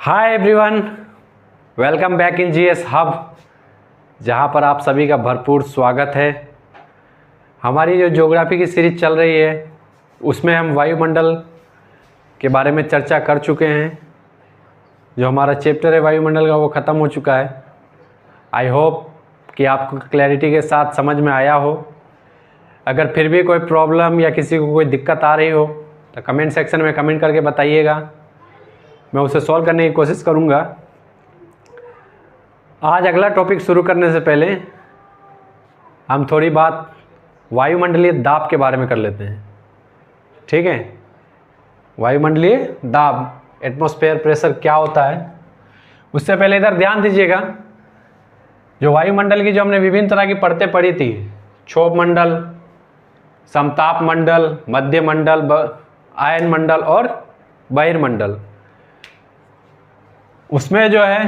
Hi everyone, welcome back in GS hub, जहां पर आप सभी का भरपूर स्वागत है। हमारी जो ज्योग्राफी की सीरीज चल रही है उसमें हम वायुमंडल के बारे में चर्चा कर चुके हैं। जो हमारा चैप्टर है वायुमंडल का वो ख़त्म हो चुका है। आई होप कि आपको क्लैरिटी के साथ समझ में आया हो। अगर फिर भी कोई प्रॉब्लम या किसी को कोई दिक्कत आ रही हो तो कमेंट सेक्शन में कमेंट करके बताइएगा, मैं उसे सॉल्व करने की कोशिश करूँगा। आज अगला टॉपिक शुरू करने से पहले हम थोड़ी बात वायुमंडलीय दाब के बारे में कर लेते हैं, ठीक है। वायुमंडलीय दाब, एटमॉस्फेयर प्रेशर क्या होता है। उससे पहले इधर ध्यान दीजिएगा, जो वायुमंडल की जो हमने विभिन्न तरह की परतें पढ़ी थी, क्षोभ मंडल, समताप मंडल, मध्य मंडल, आयन मंडल और बहिर्मंडल। उसमें जो है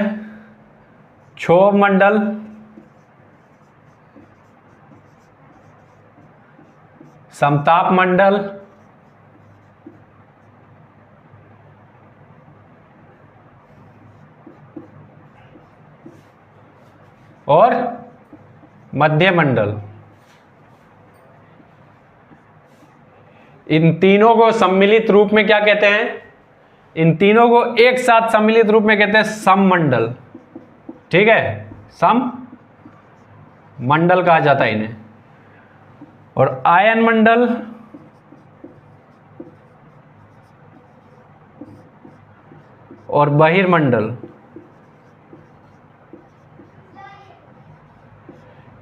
क्षोभ मंडल, समताप मंडल और मध्य मंडल, इन तीनों को सम्मिलित रूप में क्या कहते हैं? इन तीनों को एक साथ सम्मिलित रूप में कहते हैं सममंडल, ठीक है। सम मंडल कहा जाता है इन्हें। और आयन मंडल और बहिर्मंडल,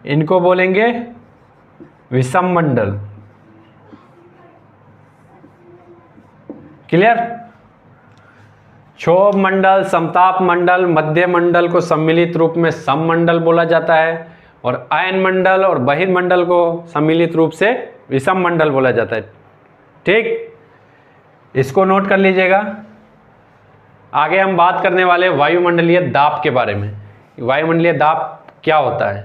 इनको बोलेंगे विषम मंडल। क्लियर? क्षोभ मंडल, समताप मंडल, मध्य मंडल को सम्मिलित रूप में सममंडल बोला जाता है और आयन मंडल और बहिर्मंडल को सम्मिलित रूप से विषम मंडल बोला जाता है, ठीक। इसको नोट कर लीजिएगा। आगे हम बात करने वाले वायुमंडलीय दाब के बारे में। वायुमंडलीय दाब क्या होता है,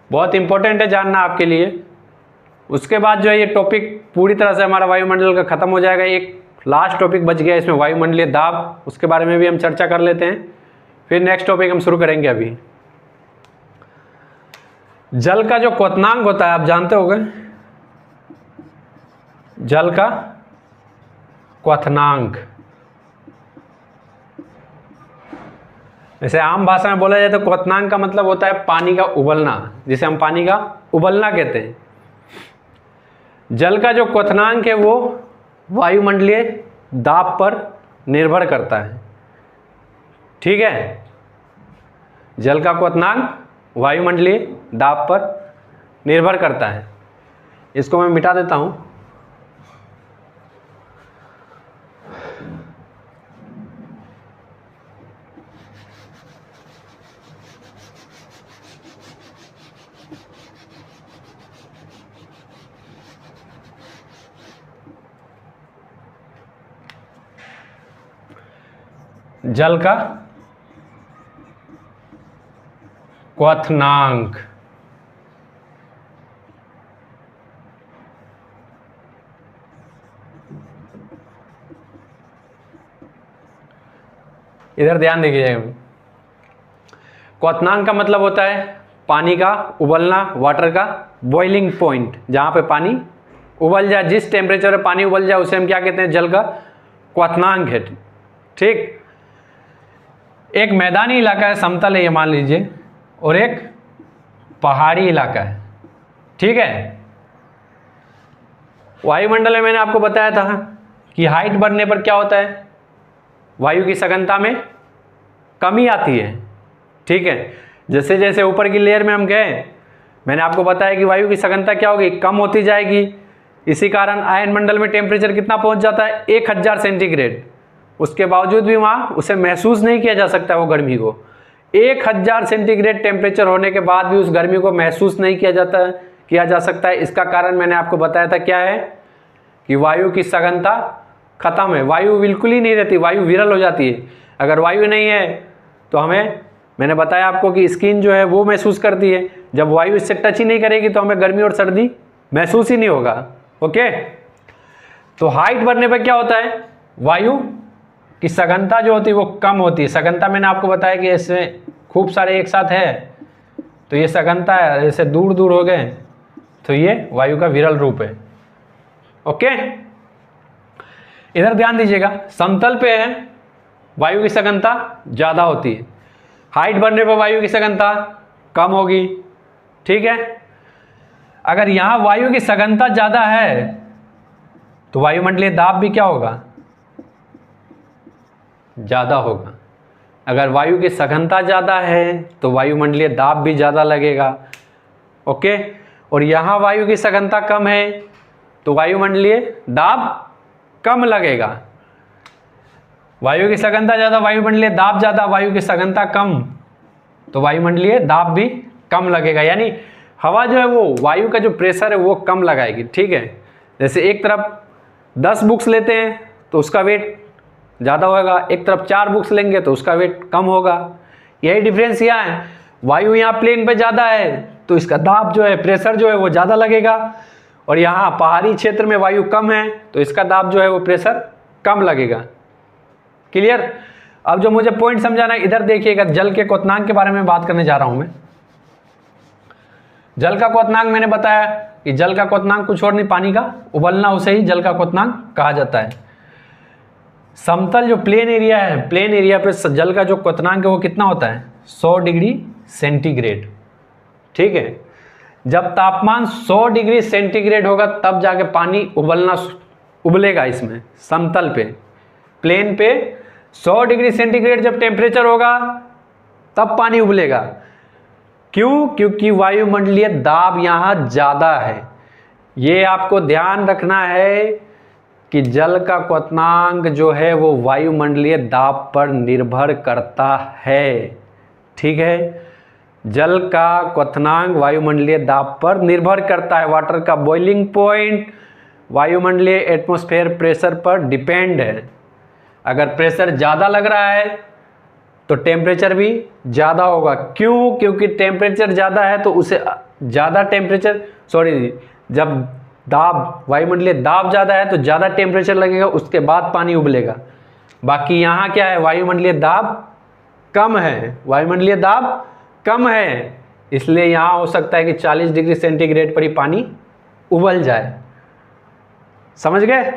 बहुत इंपॉर्टेंट है जानना आपके लिए। उसके बाद जो है ये टॉपिक पूरी तरह से हमारा वायुमंडल का खत्म हो जाएगा। एक लास्ट टॉपिक बच गया इसमें, वायुमंडलीय दाब, उसके बारे में भी हम चर्चा कर लेते हैं। फिर नेक्स्ट टॉपिक हम शुरू करेंगे। अभी जल का जो क्वथनांक होता है आप जानते होंगे, जल का क्वथनांक। जैसे आम भाषा में बोला जाए तो क्वथनांक का मतलब होता है पानी का उबलना, जिसे हम पानी का उबलना कहते हैं। जल का जो क्वथनांक है वो वायुमंडलीय दाब पर निर्भर करता है, ठीक है। जल का क्वथनांक वायुमंडलीय दाब पर निर्भर करता है। इसको मैं मिटा देता हूं। जल का क्वथनांक, इधर ध्यान देखिएगा। क्वथनांक का मतलब होता है पानी का उबलना, वाटर का बॉइलिंग पॉइंट, जहां पे पानी उबल जाए, जिस टेम्परेचर पे पानी उबल जाए उसे हम क्या कहते हैं? जल का क्वथनांक है, ठीक। एक मैदानी इलाका है, समतल है ये मान लीजिए, और एक पहाड़ी इलाका है, ठीक है। वायुमंडल में मैंने आपको बताया था कि हाइट बढ़ने पर क्या होता है? वायु की सघनता में कमी आती है, ठीक है। जैसे जैसे ऊपर की लेयर में हम गए, मैंने आपको बताया कि वायु की सघनता क्या होगी? कम होती जाएगी। इसी कारण आयन मंडल में टेम्परेचर कितना पहुंच जाता है? 1000 सेंटीग्रेड। उसके बावजूद भी वहाँ उसे महसूस नहीं किया जा सकता वो गर्मी को। 1000 सेंटीग्रेड टेम्परेचर होने के बाद भी उस गर्मी को महसूस नहीं किया जा सकता है। इसका कारण मैंने आपको बताया था क्या है? कि वायु की सघनता खत्म है, वायु बिल्कुल ही नहीं रहती, वायु विरल हो जाती है। अगर वायु नहीं है तो मैंने बताया आपको कि स्किन जो है वो महसूस करती है। जब वायु इससे टच ही नहीं करेगी तो हमें गर्मी और सर्दी महसूस ही नहीं होगा, ओके। तो हाइट बढ़ने पर क्या होता है? वायु कि सघनता जो होती है वो कम होती है। सघनता मैंने आपको बताया कि इसमें खूब सारे एक साथ है तो ये सघनता है, जैसे दूर दूर हो गए तो ये वायु का विरल रूप है। ओके, इधर ध्यान दीजिएगा, समतल पे है वायु की सघनता ज़्यादा होती है, हाइट बढ़ने पर वायु की सघनता कम होगी। ठीक है, अगर यहाँ वायु की सघनता ज़्यादा है तो वायुमंडलीय दाब भी क्या होगा, ज़्यादा होगा। अगर वायु की सघनता ज़्यादा है तो वायुमंडलीय दाब भी ज़्यादा लगेगा। ओके, और यहाँ वायु की सघनता कम है तो वायुमंडलीय दाब कम लगेगा। वायु की सघनता ज़्यादा, वायुमंडलीय दाब ज़्यादा, वायु की सघनता कम तो वायुमंडलीय दाब भी कम लगेगा। यानी हवा जो है वो वायु का जो प्रेशर है वो कम लगाएगी। ठीक है, जैसे एक तरफ 10 बुक्स लेते हैं तो उसका वेट ज़्यादा होगा, एक तरफ 4 बुक्स लेंगे तो उसका वेट कम होगा। यही डिफरेंस यहाँ है, वायु यहाँ प्लेन पे ज़्यादा है तो इसका दाब जो है, प्रेशर जो है वो ज़्यादा लगेगा, और यहाँ पहाड़ी क्षेत्र में वायु कम है तो इसका दाब जो है वो प्रेशर कम लगेगा। क्लियर? अब जो मुझे पॉइंट समझाना है, इधर देखिएगा, जल के क्वथनांक के बारे में बात करने जा रहा हूं मैं। जल का क्वथनांक मैंने बताया कि जल का क्वथनांक कुछ और नहीं, पानी का उबलना, उसे ही जल का क्वथनांक कहा जाता है। समतल जो प्लेन एरिया है, प्लेन एरिया पे जल का जो क्वथनांक है वो कितना होता है, 100 डिग्री सेंटीग्रेड। ठीक है, जब तापमान 100 डिग्री सेंटीग्रेड होगा तब जाके पानी उबलेगा। इसमें समतल पे, प्लेन पे 100 डिग्री सेंटीग्रेड जब टेम्परेचर होगा तब पानी उबलेगा। क्यों? क्योंकि वायुमंडलीय दाब यहाँ ज़्यादा है। ये आपको ध्यान रखना है कि जल का क्वथनांक जो है वो वायुमंडलीय दाब पर निर्भर करता है। ठीक है, जल का क्वथनांक वायुमंडलीय दाब पर निर्भर करता है। वाटर का बॉइलिंग पॉइंट वायुमंडलीय एटमॉस्फेयर प्रेशर पर डिपेंड है। अगर प्रेशर ज़्यादा लग रहा है तो टेम्परेचर भी ज़्यादा होगा। क्यों? क्योंकि टेम्परेचर ज़्यादा है तो उसे ज़्यादा टेम्परेचर, जब दाब, वायुमंडलीय दाब ज़्यादा है तो ज़्यादा टेम्परेचर लगेगा, उसके बाद पानी उबलेगा। बाकी यहाँ क्या है, वायुमंडलीय दाब कम है, वायुमंडलीय दाब कम है, इसलिए यहाँ हो सकता है कि 40 डिग्री सेंटीग्रेड पर ही पानी उबल जाए। समझ गए?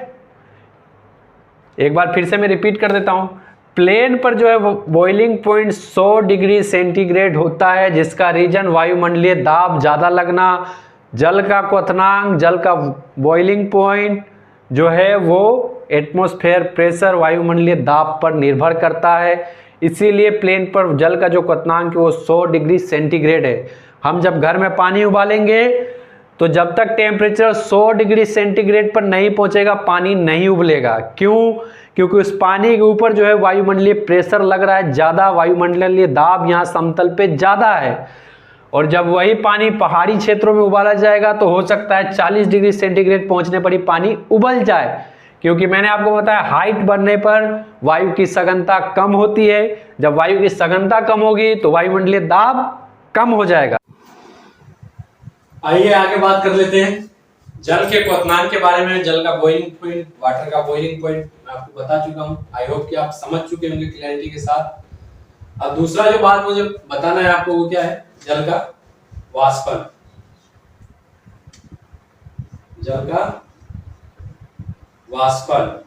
एक बार फिर से मैं रिपीट कर देता हूँ। प्लेन पर जो है वो बॉइलिंग पॉइंट 100 डिग्री सेंटीग्रेड होता है, जिसका रीजन वायुमंडलीय दाब ज़्यादा लगना। जल का क्वथनांक, जल का बॉइलिंग पॉइंट जो है वो एटमॉस्फेयर प्रेशर, वायुमंडलीय दाब पर निर्भर करता है। इसीलिए प्लेन पर जल का जो क्वथनांक है वो 100 डिग्री सेंटीग्रेड है। हम जब घर में पानी उबालेंगे तो जब तक टेम्परेचर 100 डिग्री सेंटीग्रेड पर नहीं पहुंचेगा पानी नहीं उबलेगा। क्यों? क्योंकि उस पानी के ऊपर जो है वायुमंडलीय प्रेशर लग रहा है ज़्यादा, वायुमंडलीय दाब यहाँ समतल पे ज़्यादा है। और जब वही पानी पहाड़ी क्षेत्रों में उबाला जाएगा तो हो सकता है 40 डिग्री सेंटीग्रेड पहुंचने पर ही पानी उबल जाए। क्योंकि मैंने आपको बताया हाइट बढ़ने पर वायु की सघनता कम होती है। जब वायु की सघनता कम होगी तो वायुमंडलीय दाब कम हो जाएगा। आइए आगे बात कर लेते हैं जल के क्वथनांक के बारे में। जल का बॉइलिंग पॉइंट, वाटर का बॉइलिंग पॉइंट मैं आपको बता चुका हूं। आई होप कि आप समझ चुके होंगे क्लैरिटी के साथ। अब दूसरा जो बात मुझे बताना है आपको वो क्या है, जल का वाष्पन। जल का वाष्पन,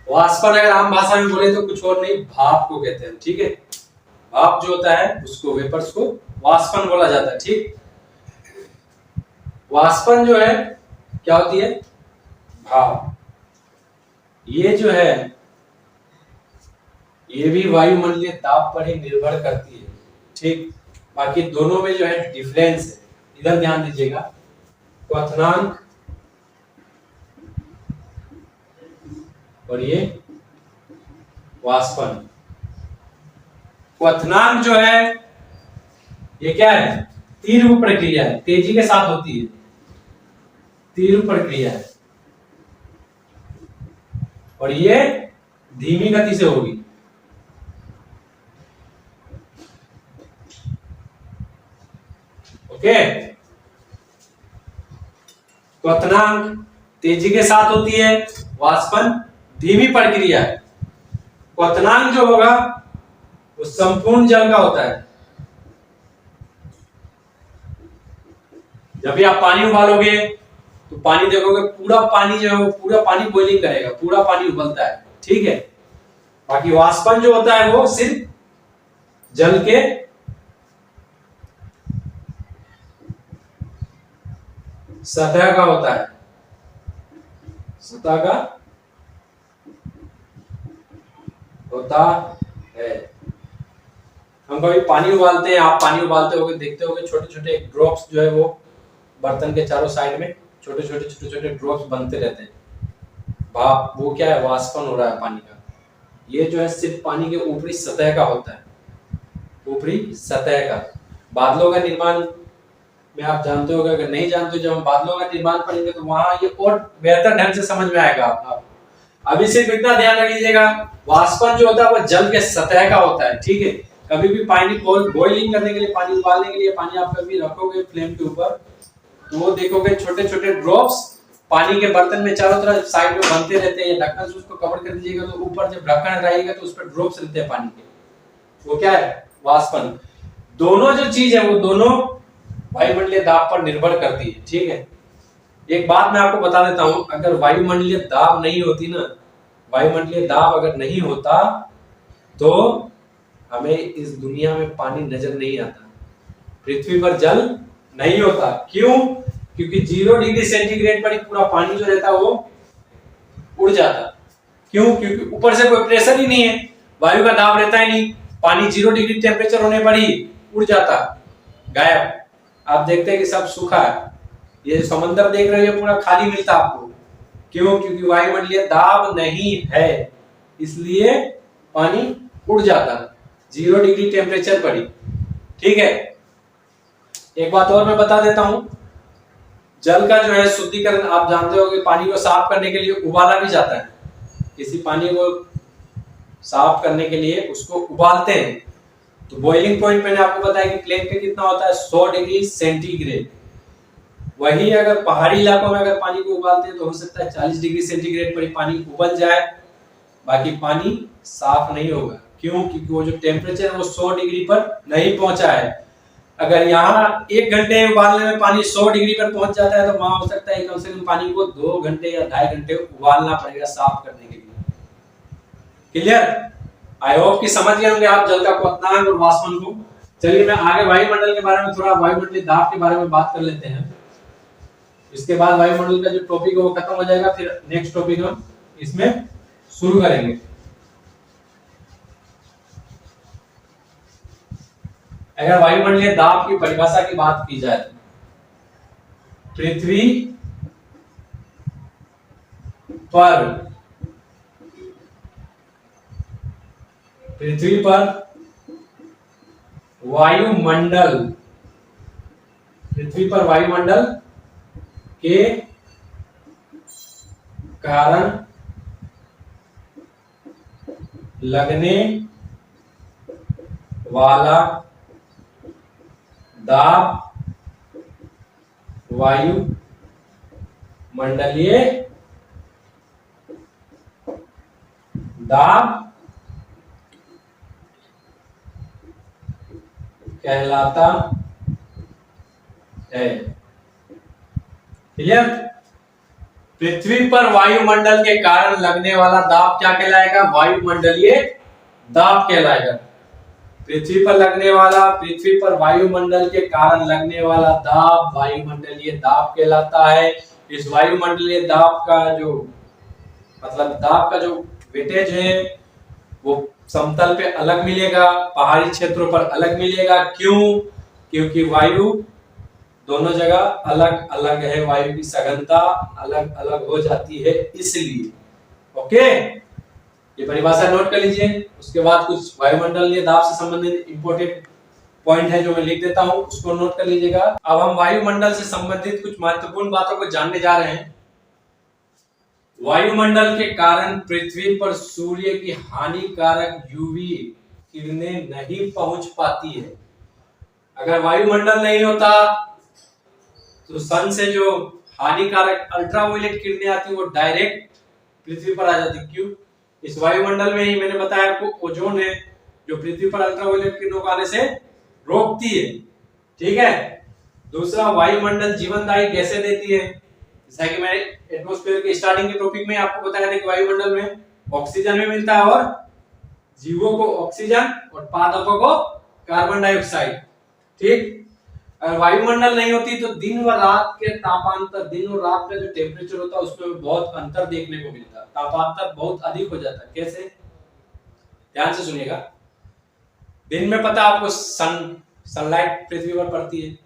वाष्पन अगर आम भाषा में बोले तो कुछ और नहीं, भाप को कहते हैं। ठीक है, भाप जो होता है उसको, वेपर्स को वाष्पन बोला जाता है। ठीक, वाष्पन जो है क्या होती है, भाप। ये जो है ये भी वायुमंडलीय दाब पर ही निर्भर करती है। ठीक, बाकी दोनों में जो है डिफरेंस है। इधर ध्यान दीजिएगा, क्वथनांक और ये वाष्पन। क्वथनांक जो है ये क्या है, तीव्र प्रक्रिया है, तेजी के साथ होती है, तीव्र प्रक्रिया है। और ये धीमी गति से होगी। ओके, क्वथनांक तेजी के साथ होती है, वाष्पन धीमी प्रक्रिया है। क्वथनांक जो होगा वो संपूर्ण जल का होता है। जब भी आप पानी उबालोगे तो पानी देखोगे पूरा पानी जो है वो पूरा पानी बॉइलिंग करेगा, पूरा पानी उबलता है, ठीक है। बाकी वाष्पन जो होता है वो सिर्फ जल के सतह का होता है, सतह का होता है। हम कभी पानी उबालते हैं, आप पानी उबालते होगे, देखते होगे छोटे छोटे ड्रॉप्स जो है वो बर्तन के चारों साइड में छोटे छोटे छोटे छोटे ड्रॉप्स बनते रहते हैं। भाप, वो क्या है, वाष्पन हो रहा है पानी का। ये जो है सिर्फ पानी के ऊपरी सतह का होता है, ऊपरी सतह का। बादलों का निर्माण में आप जानते होगे, अगर नहीं जानते हो, जब हम बादलों का निर्माण पढ़ेंगे तो वहां ये और बेहतर ढंग से समझ में आएगा आपको। अभी सिर्फ इतना ध्यान रख लीजिएगा, वाष्पन जो होता है वो जल के सतह का होता है, ठीक है। कभी भी पानी बॉइलिंग करने के लिए, पानी उबालने के लिए पानी आप कभी रखोगे फ्लेम के ऊपर तो वो देखोगे छोटे छोटे ड्रॉप्स पानी के बर्तन में चारों तरफ साइड में बनते रहते हैं। ढक्कन से उसको कवर कर दीजिएगा तो ऊपर जब ढक्कन रहेगा तो उस पर ड्रॉप्स रहते हैं पानी के, वो क्या है, वाष्पन। दोनों जो चीज है वो दोनों वायुमंडलीय दाब पर निर्भर करती है, ठीक है। एक बात मैं आपको बता देता हूं, अगर वायुमंडलीय दाब नहीं होती ना, वायुमंडलीय दाब अगर नहीं होता तो हमें इस दुनिया में पानी नजर नहीं आता, पृथ्वी पर जल नहीं होता। क्यों? क्योंकि 0 डिग्री सेंटीग्रेड पर ही पूरा पानी जो रहता है वो उड़ जाता। क्यों? क्योंकि ऊपर से कोई प्रेशर ही नहीं है, वायु का दाब रहता ही नहीं, पानी 0 डिग्री टेम्परेचर होने पर ही उड़ जाता, गायब। आप देखते हैं कि सब सूखा है, ये समंदर देख रहे हो पूरा खाली मिलता आपको। क्यों? क्योंकि वायुमंडलीय दाब नहीं है, इसलिए पानी उड़ जाता 0 डिग्री टेम्परेचर पर ही, ठीक है। एक बात और मैं बता देता हूं, जल का जो है शुद्धिकरण आप जानते हो कि पानी को साफ करने के लिए उबाला भी जाता है। किसी पानी को साफ करने के लिए उसको उबालते हैं, तो बॉइलिंग पॉइंट मैंने आपको बताया कि प्लेन पे कितना होता है, 100 डिग्री सेंटीग्रेड। वही अगर पहाड़ी इलाकों में अगर पानी को उबालते हैं तो हो सकता है 40 डिग्री सेंटीग्रेड पर ही पानी उबल जाए, बाकी पानी साफ नहीं होगा। क्यों? क्योंकि वो जो टेम्परेचर है वो 100 डिग्री पर नहीं पहुंचा है। अगर यहाँ 1 घंटे उबालने में पानी 100 डिग्री पर पहुंच जाता है तो वहां हो सकता है कम से कम पानी को 2 घंटे या 2.5 घंटे उबालना पड़ेगा साफ करने के लिए। क्लियर? आई होप कि समझ गए होंगे आप जल का क्वथनांक और वाष्पन को। चलिए मैं आगे वायुमंडल के बारे में, थोड़ा वायुमंडलीय दाब के बारे में बात कर लेते हैं। इसके बाद वायुमंडल का जो टॉपिक है वो खत्म हो जाएगा, फिर नेक्स्ट टॉपिक हम इसमें शुरू करेंगे। अगर वायुमंडलीय दाब की परिभाषा की बात की जाए तो पृथ्वी पर वायुमंडल, पृथ्वी पर वायुमंडल के कारण लगने वाला दाब वायु मंडलीय दाब कहलाता है। क्लियर? पृथ्वी पर वायुमंडल के कारण लगने वाला दाब क्या कहलाएगा? वायुमंडलीय दाब कहलाएगा। पृथ्वी पर लगने वाला, पृथ्वी पर वायुमंडल के कारण लगने वाला दाब वायुमंडलीय दाब कहलाता है। इस वायुमंडलीय दाब का जो मतलब दाब का जो वेटेज है वो समतल पे अलग मिलेगा, पहाड़ी क्षेत्रों पर अलग मिलेगा। क्यों? क्योंकि वायु दोनों जगह अलग अलग है, वायु की सघनता अलग अलग हो जाती है, इसलिए। ओके, ये परिभाषा नोट कर लीजिए। उसके बाद कुछ वायुमंडलीय दाब से संबंधित इंपॉर्टेंट पॉइंट है जो मैं लिख देता हूं, उसको नोट कर लीजिएगा। अब हम वायुमंडल से संबंधित कुछ महत्वपूर्ण बातों को जानने जा रहे हैं। वायुमंडल के कारण पृथ्वी पर सूर्य की हानिकारक यूवी किरणें नहीं पहुंच पाती है। अगर वायुमंडल नहीं होता तो सन से जो हानिकारक अल्ट्रावायलेट किरणें आती वो डायरेक्ट पृथ्वी पर आ जाती। क्यों? इस वायुमंडल में ही मैंने बताया आपको ओजोन है जो पृथ्वी पर अल्ट्रावायलेट किरणों को आने से रोकती है। ठीक है, दूसरा वायुमंडल जीवनदायी गैसें देती है, जैसा कि मैंने एटमॉस्फेयर के स्टार्टिंग के टॉपिक में आपको बताया था कि वायुमंडल में ऑक्सीजन भी मिलता है और जीवों को ऑक्सीजन और पादपों को कार्बन डाइऑक्साइड। ठीक, अगर वायुमंडल नहीं होती तो दिन व रात के तापांतर, दिन और रात का जो टेम्परेचर होता है उसमें बहुत अंतर देखने को मिलता है, तापांतर बहुत अधिक हो जाता है। कैसे, ध्यान से सुनिएगा। दिन में पता आपको सनलाइट पृथ्वी पर पड़ती है,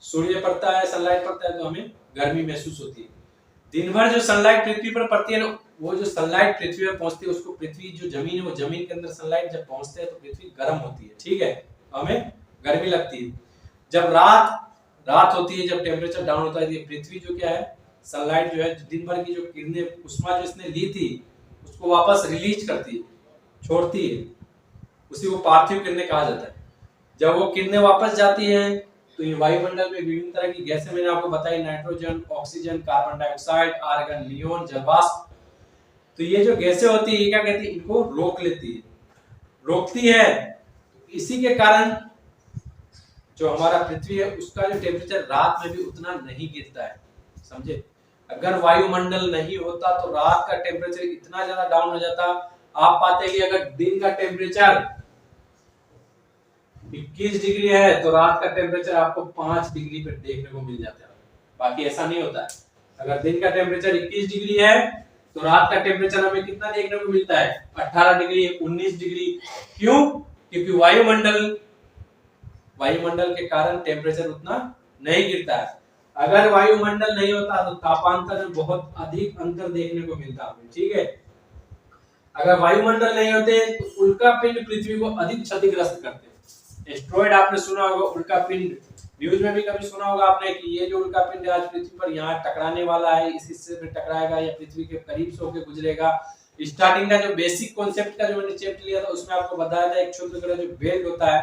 सूर्य पड़ता है, सनलाइट पड़ता है तो हमें गर्मी महसूस होती है। दिन भर जो सनलाइट पृथ्वी पर पड़ती है ना, वो जो सनलाइट पृथ्वी पर पहुंचती है उसको पृथ्वी जो जमीन है वो जमीन के अंदर सनलाइट जब पहुंचते हैं तो पृथ्वी गर्म होती है। ठीक है, हमें गर्मी लगती है। जब रात होती है, जब टेम्परेचर डाउन होता है, पृथ्वी जो क्या है, सनलाइट जो है दिन भर की जो किरणें उष्मा जो इसने ली थी उसको वापस रिलीज करती है, छोड़ती है, उसी को पार्थिव किरणें कहा जाता है। जब वो किरणें वापस जाती हैं तो ये वायुमंडल में विभिन्न तरह की गैसें मैंने आपको बताई, nitrogen, oxygen, carbon dioxide, argon, neon, जलवाष्प। तो ये जो गैसें होती है क्या कहती है, इनको रोक लेती है, रोकती है। इसी के कारण जो हमारा पृथ्वी है उसका जो टेम्परेचर रात में भी उतना नहीं गिरता है, समझे। अगर वायुमंडल नहीं होता तो रात का टेम्परेचर इतना ज्यादा डाउन हो जाता। आप पाते हैं कि अगर दिन का टेम्परेचर 21 डिग्री है तो रात का टेम्परेचर आपको 5 डिग्री पे देखने को मिल जाता है, बाकी ऐसा नहीं होता है। अगर दिन का टेम्परेचर 21 डिग्री है तो रात का टेम्परेचर हमें कितना देखने को मिलता है, 18 डिग्री, 19 डिग्री। क्यों? क्योंकि वायुमंडल के कारण टेम्परेचर उतना नहीं गिरता है। अगर वायुमंडल नहीं होता तो तापांतर में बहुत अधिक अंतर देखने को मिलता है। ठीक है, अगर वायुमंडल नहीं होते तो उल्कापिंड पृथ्वी को अधिक क्षतिग्रस्त करते। एस्टेरॉयड आपने सुना होगा, उल्कापिंड न्यूज में भी कभी सुना होगा आपने कि ये जो उल्कापिंड आज पृथ्वी पर यहाँ टकराने वाला है, इस हिस्से में टकराएगा या पृथ्वी के करीब से होकर गुजरेगा। स्टार्टिंग का जो बेसिक कॉन्सेप्ट का जो मैंने चैप्टर लिया था उसमें आपको बताया था एक क्षुद्र ग्रह जो बेल्ट होता है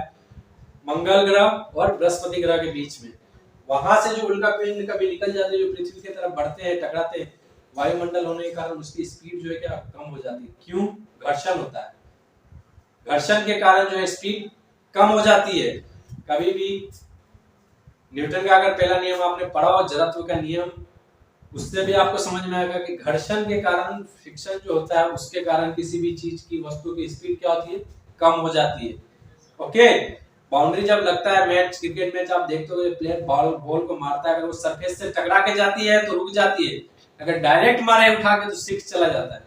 मंगल ग्रह और बृहस्पति ग्रह के बीच में, वहां से जो उल्कापिंड कभी निकल जाते हैं जो पृथ्वी की तरफ बढ़ते हैं, टकराते हैं, वायुमंडल होने के कारण उसकी स्पीड जो है क्या कम हो जाती है। क्यों? घर्षण होता है, घर्षण के कारण जो है स्पीड कम हो जाती है। कभी भी न्यूटन का अगर पहला नियम आपने पढ़ा हो, जड़त्व का नियम, उससे भी आपको समझ में आएगा कि घर्षण के कारण, फ्रिक्शन जो होता है उसके कारण किसी भी चीज की, वस्तु की स्पीड क्या होती है, कम हो जाती है। ओके, बाउंड्री जब लगता है मैच, क्रिकेट मैच आप देखते हो प्लेयर बॉल को मारता है, अगर वो सरफेस से टकरा के जाती है तो रुक जाती है, अगर डायरेक्ट मारे उठा के तो 6 चला जाता है।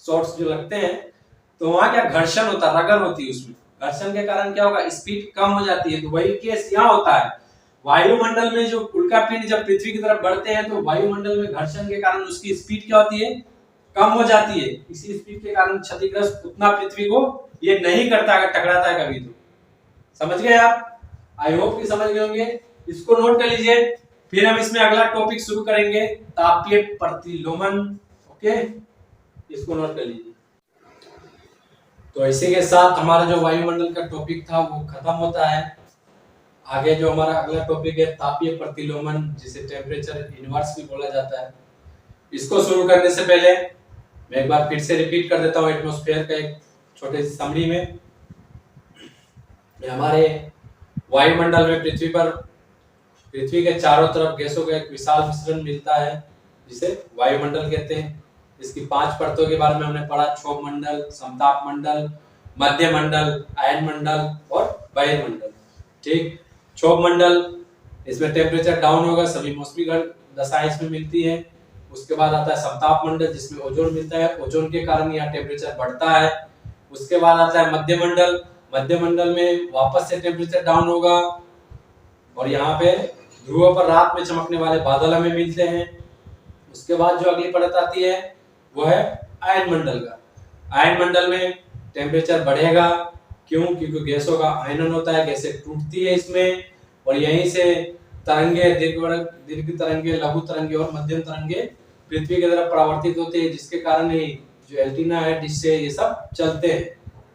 शॉट्स जो लगते हैं तो वहां क्या घर्षण होता है, रगड़ होती है उसमें, घर्षण के कारण क्या होगा, स्पीड कम हो जाती है। तो वही केस यहाँ होता है, वायुमंडल में जो उल्कापिंड जब पृथ्वी की तरफ बढ़ते हैं तो वायुमंडल में घर्षण के कारण उसकी स्पीड क्या होती है, कम हो जाती है। इसी स्पीड के कारण क्षतिग्रस्त उतना पृथ्वी को ये नहीं करता अगर टकराता है कभी। तो समझ गए आप? आई होप कि समझ गए होंगे। इसको नोट कर लीजिए, फिर हम इसमें अगला टॉपिक शुरू करेंगे, तापीय प्रतिलोमन। ओके, इसको नोट कर लीजिए। तो इसी के साथ हमारा जो वायुमंडल का टॉपिक था वो खत्म होता है। आगे जो हमारा अगला टॉपिक है तापीय प्रतिलोमन, जिसे टेम्परेचर इनवर्स भी बोला जाता है। इसको शुरू करने से पहले मैं एक बार फिर से रिपीट कर देता हूँ एटमॉस्फेयर का एक छोटे सी समरी में। हमारे वायुमंडल में पृथ्वी के चारों तरफ गैसों का एक विशाल मिश्रण मिलता है जिसे वायुमंडल कहते हैं। इसकी 5 परतों के बारे में हमने पढ़ा, क्षोभ मंडल, समताप मंडल, मध्य मंडल, आयन मंडल और बहिर्मंडल। ठीक, क्षोभ मंडल, इसमें टेम्परेचर डाउन होगा, सभी मौसमी दशाएं इसमें मिलती है। उसके बाद आता है समताप मंडल जिसमें ओजोन मिलता है, ओजोन के कारण यहाँ टेम्परेचर बढ़ता है। उसके बाद आता है मध्य मंडल, मध्य मंडल में वापस से टेम्परेचर डाउन होगा और यहाँ पे ध्रुवों पर रात में चमकने वाले बादल हमें मिलते हैं। उसके बाद जो अगली परत आती है वो है आयन मंडल का। आयन मंडल में टेम्परेचर बढ़ेगा, क्यों? क्योंकि गैसों का आयनन होता है, गैसें टूटती है इसमें और यहीं से तरंगे, दीर्घ तरंगे, लघु तरंगे और मध्यम तरंगे पृथ्वी की तरफ परावर्तित होते हैं, जिसके कारण ही जो एंटीना है, जिससे ये सब चलते हैं।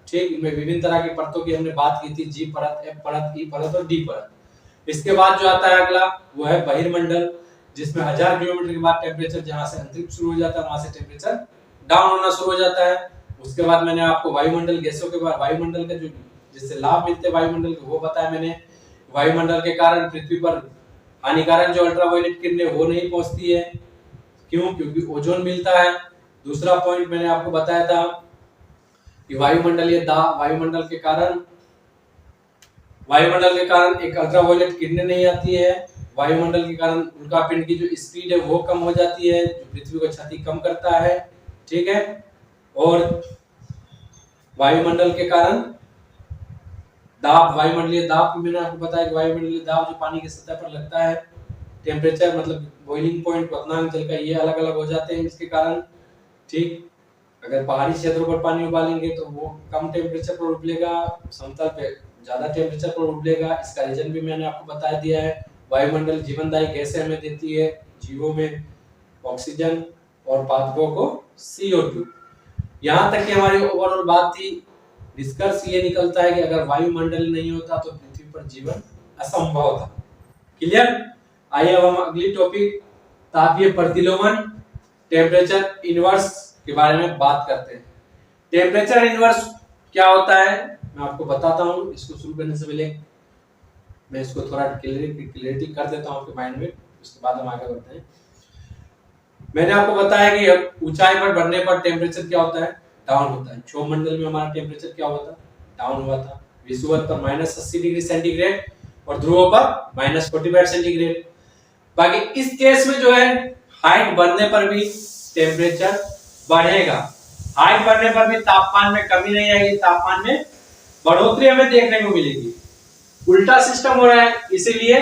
ठीक, इनमें विभिन्न तरह की परतों की हमने बात की थी, जी परत, एफ परत, ई परत और डी परत। इसके बाद जो आता है अगला वो है बहिर्मंडल, जिसमें 1000 किलोमीटर के बाद टेम्परेचर जहां से अंतरिक्ष शुरू हो जाता है वहां से टेम्परेचर डाउन होना शुरू हो जाता है। उसके बाद मैंने आपको वायुमंडल गैसों के बाद वायुमंडल का जो जिससे लाभ मिलते हैं वायुमंडल को वो बताया मैंने। वायुमंडल के कारण पृथ्वी पर हानिकारक जो अल्ट्रावायलेट किरणें वो नहीं पहुंचती है। क्यों? क्योंकि ओजोन मिलता है। दूसरा पॉइंट मैंने आपको बताया था कि वायुमंडल के कारण एक अल्ट्रावायलेट किरणें नहीं आती है। वायुमंडल के कारण उल्कापिंड की जो स्पीड है वो कम हो जाती है, जो पृथ्वी को क्षति कम करता है। ठीक है। और वायुमंडल के कारण दाब, वायुमंडलीय दाब मैंने आपको बताया कि वायुमंडलीय दाब जो पानी की सतह पर लगता है, टेम्परेचर मतलब बॉइलिंग पॉइंट, क्वथनांक जल का, ये अलग अलग हो जाते हैं इसके कारण। ठीक। अगर पहाड़ी क्षेत्रों पर पानी उबालेंगे तो वो कम टेम्परेचर पर उबलेगा, समतल पे ज्यादा टेम्परेचर पर उबलेगा। इसका रीजन भी मैंने आपको बता दिया है। वायुमंडल जीवनदायी गैसें हमें देती है, जीवों में ऑक्सीजन और पादपों को CO2। यहाँ तक कि हमारी ओवरऑल बात थी। निष्कर्ष ये निकलता है कि अगर वायुमंडल नहीं होता तो पृथ्वी पर जीवन असंभव था। क्लियर? आइए अब हम अगली टॉपिक तापीय प्रतिलोमन, टेम्परेचर इनवर्स के बारे में बात करते हैं। टेम्परेचर इनवर्स क्या होता है मैं आपको बताता हूँ। इसको शुरू करने से पहले मैं इसको थोड़ा क्लियरिटी कर देता हूँ आपके माइंड में, उसके बाद हम आगे बढ़ते हैं। मैंने आपको बताया कि ऊंचाई पर बढ़ने पर टेम्परेचर क्या होता है, डाउन होता है। क्षोभ मंडल में हमारा टेम्परेचर क्या हुआ था, डाउन हुआ था। विषुवत पर -80 डिग्री सेंटीग्रेड और ध्रुवों पर -45 सेंटीग्रेड। बाकी इस केस में जो है हाइट बढ़ने पर भी टेम्परेचर बढ़ेगा। हाइट बढ़ने पर भी तापमान में कमी नहीं आएगी, तापमान में बढ़ोतरी हमें देखने को मिलेगी। उल्टा सिस्टम हो रहा है, इसीलिए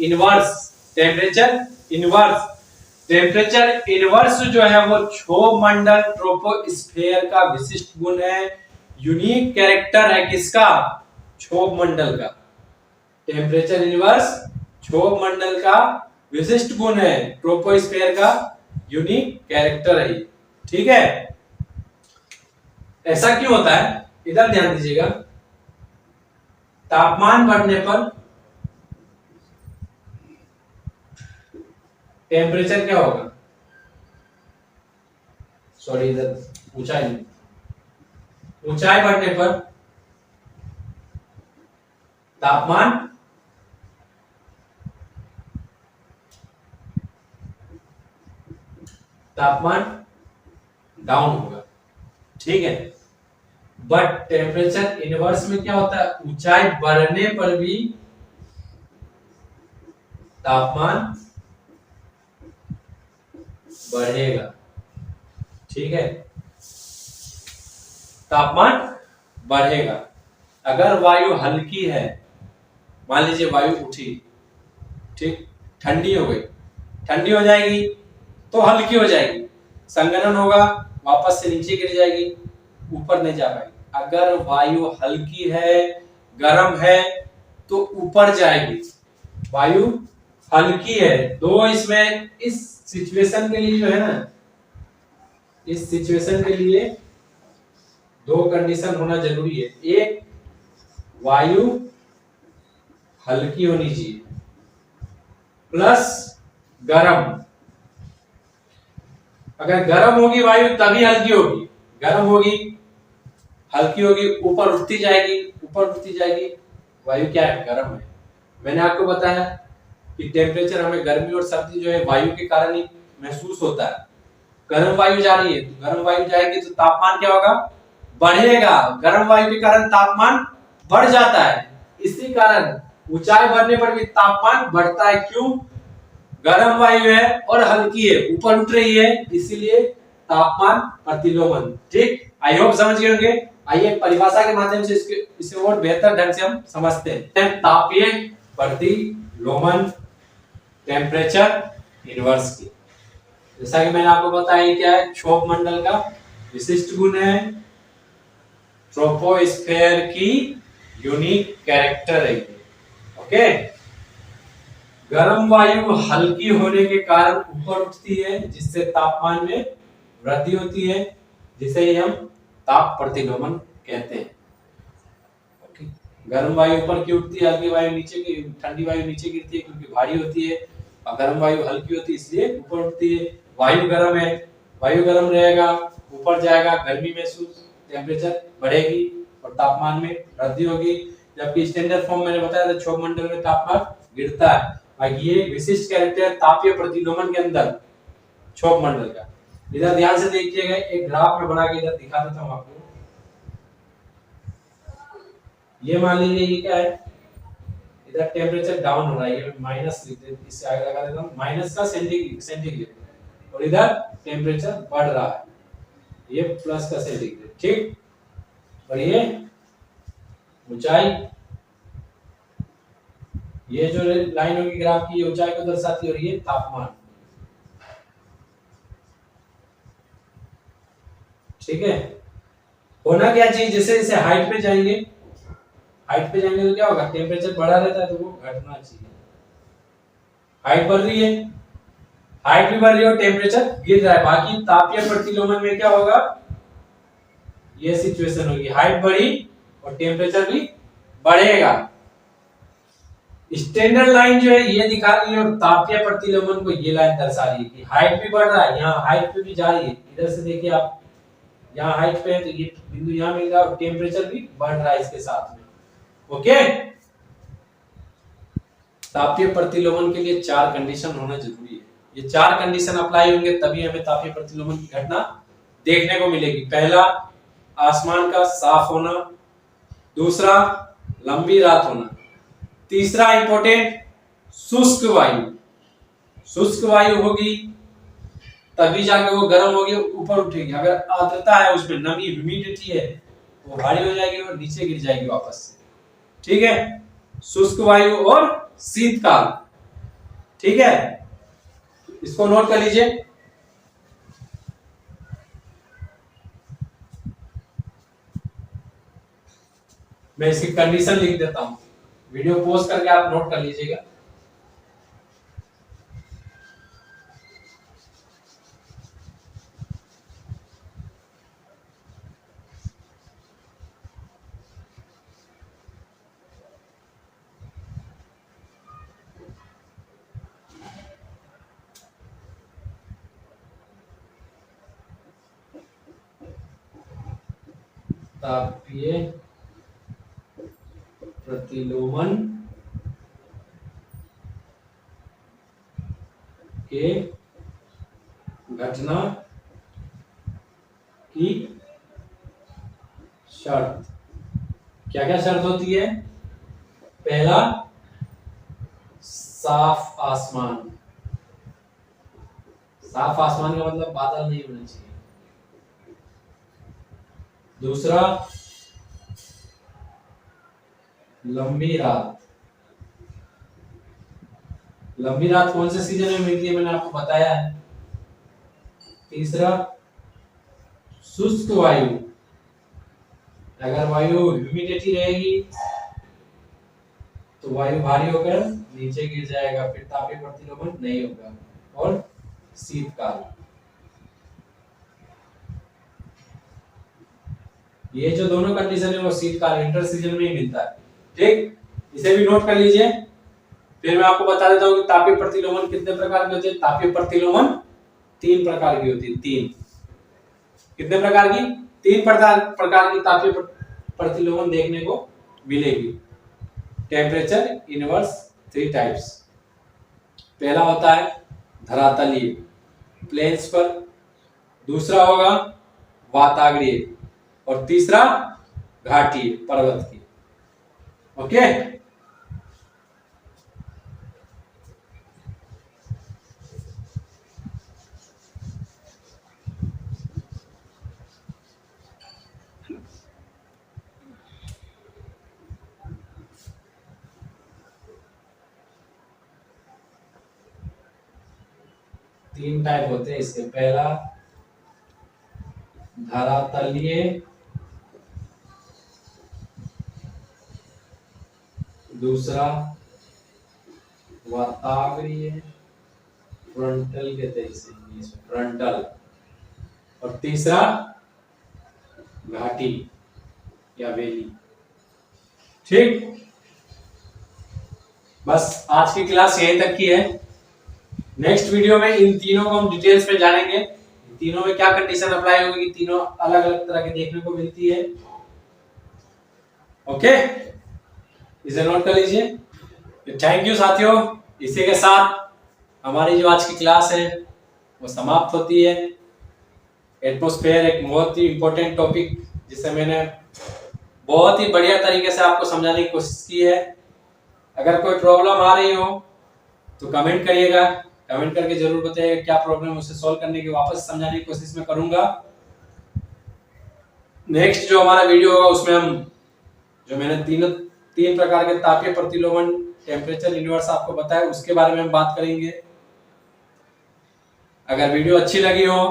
इनवर्स टेम्परेचर इनवर्स जो है वो क्षोभ मंडल ट्रोपोस्फेयर का विशिष्ट गुण है, यूनिक कैरेक्टर है। किसका? क्षोभ मंडल का। टेम्परेचर इनवर्स क्षोभ मंडल का विशिष्ट गुण है, ट्रोपोस्फेयर का यूनिक कैरेक्टर है। ठीक है। ऐसा क्यों होता है, इधर ध्यान दीजिएगा। तापमान बढ़ने पर टेम्परेचर क्या होगा, सॉरी इधर ऊंचाई बढ़ने पर तापमान डाउन होगा। ठीक है। बट टेम्परेचर इनवर्स में क्या होता है, ऊंचाई बढ़ने पर भी तापमान बढ़ेगा। ठीक है। तापमान बढ़ेगा। अगर वायु हल्की है, मान लीजिए वायु उठी, ठीक, ठंडी हो गई, ठंडी हो जाएगी तो हल्की हो जाएगी, संघनन होगा, वापस से नीचे गिर जाएगी, ऊपर नहीं जा पाएगी। अगर वायु हल्की है, गर्म है तो ऊपर जाएगी। वायु हल्की है, दो इसमें इस सिचुएशन के लिए जो है ना, इस सिचुएशन के लिए दो कंडीशन होना जरूरी है। एक, वायु हल्की होनी चाहिए, प्लस गरम। अगर गरम होगी वायु तभी हल्की होगी, गरम होगी हल्की होगी, ऊपर उठती जाएगी, वायु क्या है, गरम है। मैंने आपको बताया कि टेम्परेचर हमें गर्मी और सर्दी जो है वायु के कारण ही महसूस होता है। गर्म वायु जा रही है तो गर्म वायु जाएगी तो तापमान क्या होगा, बढ़ेगा। गर्म वायु के कारण तापमान बढ़ जाता है। इसी कारण ऊंचाई बढ़ने पर भी तापमान बढ़ता है। क्यों? गर्म वायु है और हल्की है, ऊपर उठ रही है, इसीलिए तापमान प्रतिलोमन। ठीक, आई होप समझ गए होंगे। आइए परिभाषा के माध्यम से इसे और बेहतर ढंग से हम समझते हैं। तापीय प्रतिलोमन टेम्परेचर इनवर्स की, जैसा कि मैंने आपको बताया क्या है, क्षोभ मंडल का विशिष्ट गुण है, ट्रोपोस्फेयर की यूनिक कैरेक्टर है। ओके। गर्म वायु हल्की होने के कारण ऊपर उठती है, जिससे तापमान में वृद्धि होती है, जिसे हम ताप प्रतिलोमन कहते हैं। ओके। गर्म वायु ऊपर की उठती है, हल्की वायु नीचे की, ठंडी वायु नीचे गिरती है क्योंकि भारी होती है, और गर्म वायु हल्की होती है इसलिए ऊपर उठती है। वायु गर्म है, वायु गर्म रहेगा, ऊपर जाएगा गर्मी महसूस, टेम्परेचर बढ़ेगी और तापमान में वृद्धि होगी। जबकि स्टैंडर्ड फॉर्म मैंने बताया था क्षोभ मंडल में तापमान गिरता है। और ये विशिष्ट कैरेक्टर तापीय प्रतिलोमन के अंदर क्षोभ मंडल का। इधर ध्यान से देखिएगा, एक ग्राफ में बना के इधर दिखा देता हूं आपको। ये मान लीजिए ये क्या है, इधर टेम्परेचर डाउन हो रहा है, ये माइनस लिख देते, इससे आगे लगा देता हूं, माइनस का सेंटीग्रेड, और इधर टेम्परेचर बढ़ रहा है, ये प्लस का सेंटीग्रेड, ठीक। और ये ऊंचाई, ये जो लाइन होगी ग्राफ की, ये ऊंचाई को दर्शाती है, और ये तापमान, ठीक है। होना क्या चाहिए, जैसे जैसे हाइट पे जाएंगे तो क्या होगा, टेम्परेचर बढ़ा रहता है, तो वो घटना चाहिए। हाइट बढ़ रही है, हाइट भी बढ़ रही है और टेम्परेचर गिर रहा है। बाकी तापीय प्रतिलोमन में क्या होगा, ये सिचुएशन होगी, हाइट बढ़ी और टेम्परेचर भी बढ़ेगा। स्टैंडर्ड लाइन जो है ये दिखा रही है, और तापीय प्रतिलोमन को ये लाइन दर्शा रही है कि हाइट भी बढ़ रहा है, यहाँ हाइट पे भी जा रही है। इधर से देखिए आप, यहाँ हाइट पे है तो ये बिंदु यहाँ मिल रहा है, और टेम्परेचर भी बढ़ रहा है इसके साथ में। ओके, तापीय प्रतिलोमन के लिए 4 कंडीशन होना जरूरी है। ये 4 कंडीशन अप्लाई होंगे तभी हमें तापीय प्रतिलोमन की घटना देखने को मिलेगी। पहला, आसमान का साफ होना। दूसरा, लंबी रात होना। तीसरा इंपॉर्टेंट, शुष्क वायु। शुष्क वायु होगी तभी जाके वो गर्म होगी, ऊपर उठेगी। अगर आर्द्रता है, उसमें नमी, ह्यूमिडिटी है, वो भारी हो जाएगी और नीचे गिर जाएगी वापस से, ठीक है। शुष्क वायु और शीतकाल, ठीक है, इसको नोट कर लीजिए। मैं इसकी कंडीशन लिख देता हूं, वीडियो पॉज करके आप नोट कर लीजिएगा। तापीय प्रतिलोमन के घटना की शर्त, क्या क्या शर्त होती है। पहला, साफ आसमान। साफ आसमान का मतलब बादल नहीं होना चाहिए। दूसरा, लंबी रात। लंबी रात कौन से सीजन में मिलती है, मैंने आपको बताया है। तीसरा, शुष्क वायु। अगर वायु ह्यूमिडिटी रहेगी तो वायु भारी होकर नीचे गिर जाएगा, फिर तापीय प्रतिलोमन नहीं होगा। और शीतकाल, ये जो दोनों कंडीशन है वो शीतकाल, विंटर सीजन में ही मिलता है, ठीक। इसे भी नोट कर लीजिए। फिर मैं आपको बता देता हूँ कि तापीय प्रतिलोमन कितने प्रकार के होते हैं। तापीय प्रतिलोमन 3 प्रकार की होती है। 3 कितने प्रकार की, 3 प्रकार की तापीय प्रतिलोमन देखने को मिलेगी। Temperature inverse 3 types. पहला होता है धरातलीय, प्लेन्स पर। दूसरा होगा वाताग्रीय, और तीसरा घाटीय, पर्वत की। ओके, तीन टाइप होते हैं इसके। पहला धरातलीय, दूसरा वाताग्रीय, फ्रंटल कहते हैं इसे इंग्लिश में, फ्रंटल, और तीसरा घाटी या वैली, ठीक। बस आज की क्लास यहीं तक की है। नेक्स्ट वीडियो में इन तीनों को हम डिटेल्स में जानेंगे। तीनों में क्या कंडीशन अप्लाई होगी, तीनों अलग अलग तरह की देखने को मिलती है। ओके, इसे नोट कर लीजिए। थैंक यू साथियों, इसी के साथ हमारी जो आज की क्लास है वो समाप्त होती है। एटमॉस्फेयर एक बहुत ही इंपॉर्टेंट टॉपिक जिसे मैंने बहुत ही बढ़िया तरीके से आपको समझाने की कोशिश की है। अगर कोई प्रॉब्लम आ रही हो तो कमेंट करिएगा, कमेंट करके जरूर बताइएगा क्या प्रॉब्लम, उसे सॉल्व करने की वापस समझाने की कोशिश में करूंगा। नेक्स्ट जो हमारा वीडियो होगा उसमें हम जो मैंने तीन प्रकार के तापीय प्रतिलोमन टेम्परेचर यूनिवर्स आपको बताया उसके बारे में हम बात करेंगे। अगर वीडियो अच्छी लगी हो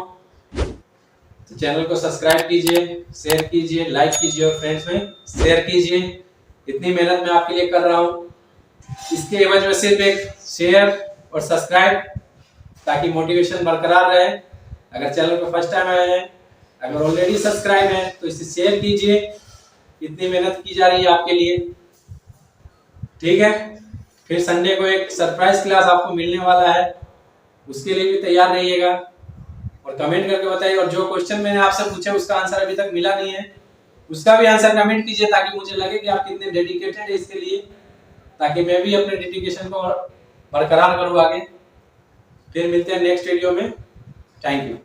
तो चैनल को सब्सक्राइब कीजिए, शेयर कीजिए, लाइक कीजिए और फ्रेंड्स में शेयर कीजिए। इतनी मेहनत मैं आपके लिए कर रहा हूँ, इसके एवज में सिर्फ एक शेयर और सब्सक्राइब, ताकि मोटिवेशन बरकरार रहे। अगर चैनल पर फर्स्ट टाइम आए हैं, अगर ऑलरेडी सब्सक्राइब है तो इसे शेयर कीजिए। इतनी मेहनत की जा रही है आपके लिए, ठीक है। फिर संडे को एक सरप्राइज क्लास आपको मिलने वाला है, उसके लिए भी तैयार रहिएगा और कमेंट करके बताइए। और जो क्वेश्चन मैंने आपसे पूछे उसका आंसर अभी तक मिला नहीं है, उसका भी आंसर कमेंट कीजिए, ताकि मुझे लगे कि आप कितने डेडिकेटेड है इसके लिए, ताकि मैं भी अपने डेडिकेशन को बरकरार करूँ आगे। फिर मिलते हैं नेक्स्ट वीडियो में। Thank you.